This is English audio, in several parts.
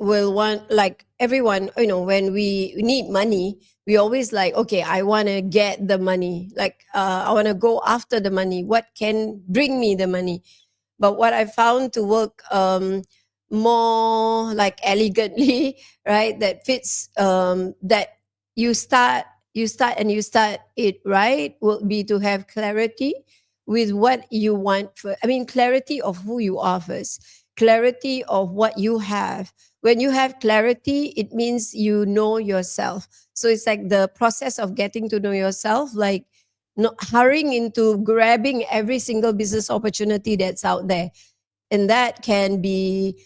will want, like everyone, when we need money, we always like, okay, I want to get the money, like I want to go after the money, what can bring me the money. But what I found to work more like elegantly, right, that fits, that you start you start it right, will be to have clarity with what you want. For, I mean, clarity of who you are first, clarity of what you have. When you have clarity, it means you know yourself. So it's like the process of getting to know yourself, like not hurrying into grabbing every single business opportunity that's out there. And that can be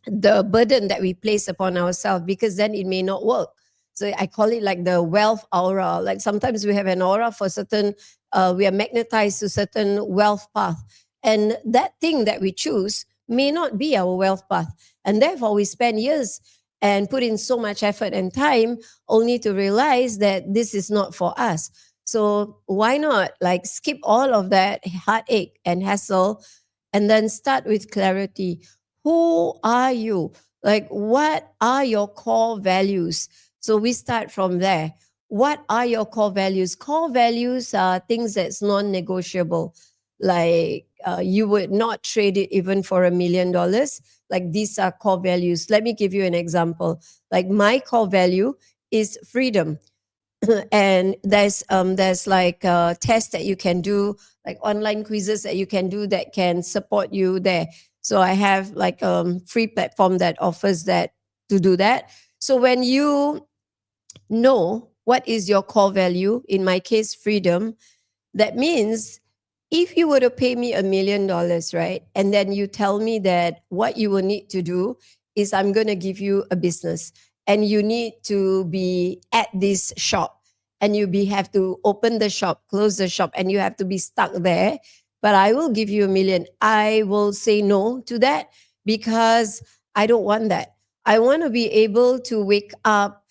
the burden that we place upon ourselves, because then it may not work. So I call it like the wealth aura. Like sometimes we have an aura for certain, we are magnetized to certain wealth path, and that thing that we choose may not be our wealth path, and therefore we spend years and put in so much effort and time only to realize that this is not for us. So why not like skip all of that heartache and hassle, and then start with clarity. Who are you? Like, what are your core values? So we start from there. What are your core values? Core values are things that's non-negotiable. Like you would not trade it even for $1 million. Like these are core values. Let me give you an example. Like my core value is freedom. And there's like tests that you can do, like online quizzes that you can do that can support you there. So I have like free platform that offers that, to do that. So when you know what is your core value, in my case freedom, that means if you were to pay me $1 million, right, and then you tell me that what you will need to do is I'm going to give you a business, and you need to be at this shop, and have to open the shop, close the shop, and you have to be stuck there. But I will give you $1 million. I will say no to that, because I don't want that. I want to be able to wake up,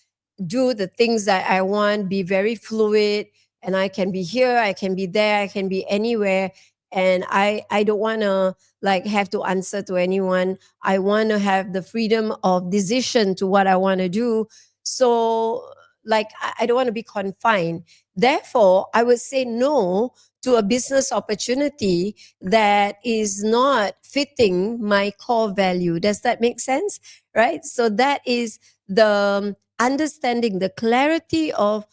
do the things that I want, be very fluid, and I can be here, I can be there, I can be anywhere. And I don't want to like have to answer to anyone. I want to have the freedom of decision to what I want to do. So like I don't want to be confined. Therefore, I would say no to a business opportunity that is not fitting my core value. Does that make sense? Right? So that is the understanding, the clarity of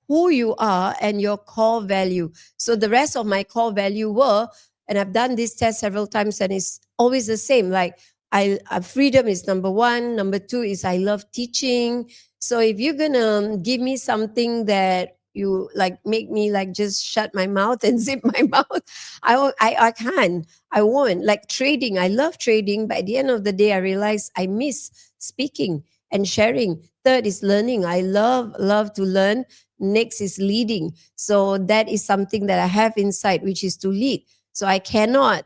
who you are and your core value. So the rest of my core value were, and I've done this test several times, and it's always the same. Like freedom is number one. Number two is I love teaching. So if you're gonna give me something that you like make me like just shut my mouth and zip my mouth, I can't. I won't. Like trading, I love trading, but at the end of the day, I realize I miss speaking and sharing. Third is learning. I love to learn. Next is leading. So that is something that I have inside, which is to lead. So I cannot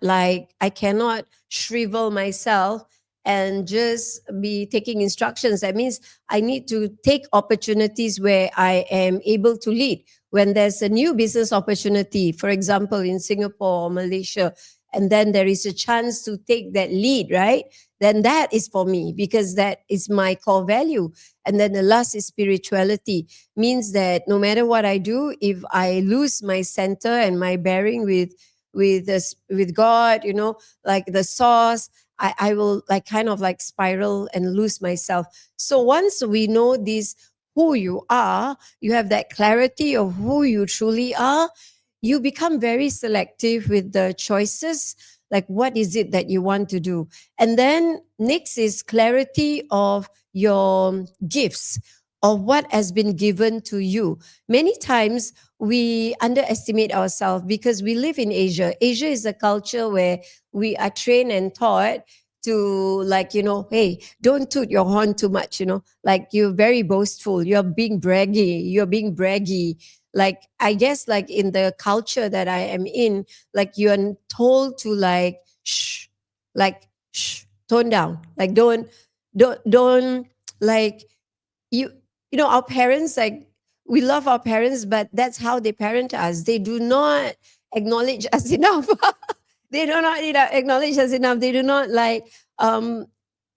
shrivel myself and just be taking instructions. That means I need to take opportunities where I am able to lead. When there's a new business opportunity, for example, in Singapore or Malaysia, and then there is a chance to take that lead, right? Then that is for me, because that is my core value. And then the last is spirituality, means that no matter what I do, if I lose my center and my bearing with God, like the source, I will like kind of like spiral and lose myself. So once we know this, who you are, you have that clarity of who you truly are, you become very selective with the choices, like what is it that you want to do. And then next is clarity of your gifts, of what has been given to you. Many times we underestimate ourselves because we live in Asia. Asia is a culture where we are trained and taught to like, hey, don't toot your horn too much, like you're very boastful, you're being braggy. Like I guess like in the culture that I am in, like you're told to like shh, like shh, tone down, like don't like you our parents, like we love our parents, but that's how they parent us. They do not acknowledge us enough. They do not acknowledge us enough. They do not like, um,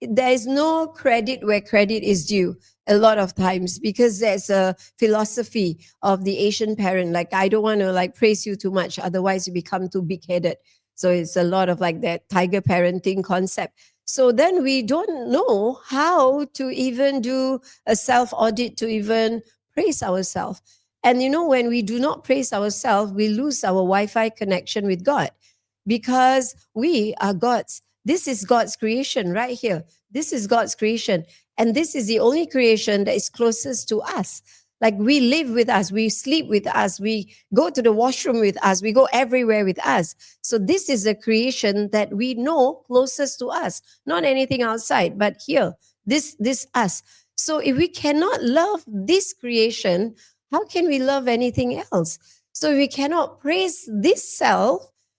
there is no credit where credit is due a lot of times, because there's a philosophy of the Asian parent. Like, I don't want to like praise you too much, otherwise you become too big headed. So it's a lot of like that tiger parenting concept. So then we don't know how to even do a self audit to even praise ourselves. And when we do not praise ourselves, we lose our Wi-Fi connection with God, because we are God's. This is God's creation right here. This is God's creation. And this is the only creation that is closest to us. Like, we live with us, we sleep with us, we go to the washroom with us, we go everywhere with us. So this is a creation that we know closest to us, not anything outside, but here, this us. So if we cannot love this creation, how can we love anything else? So we cannot praise this self,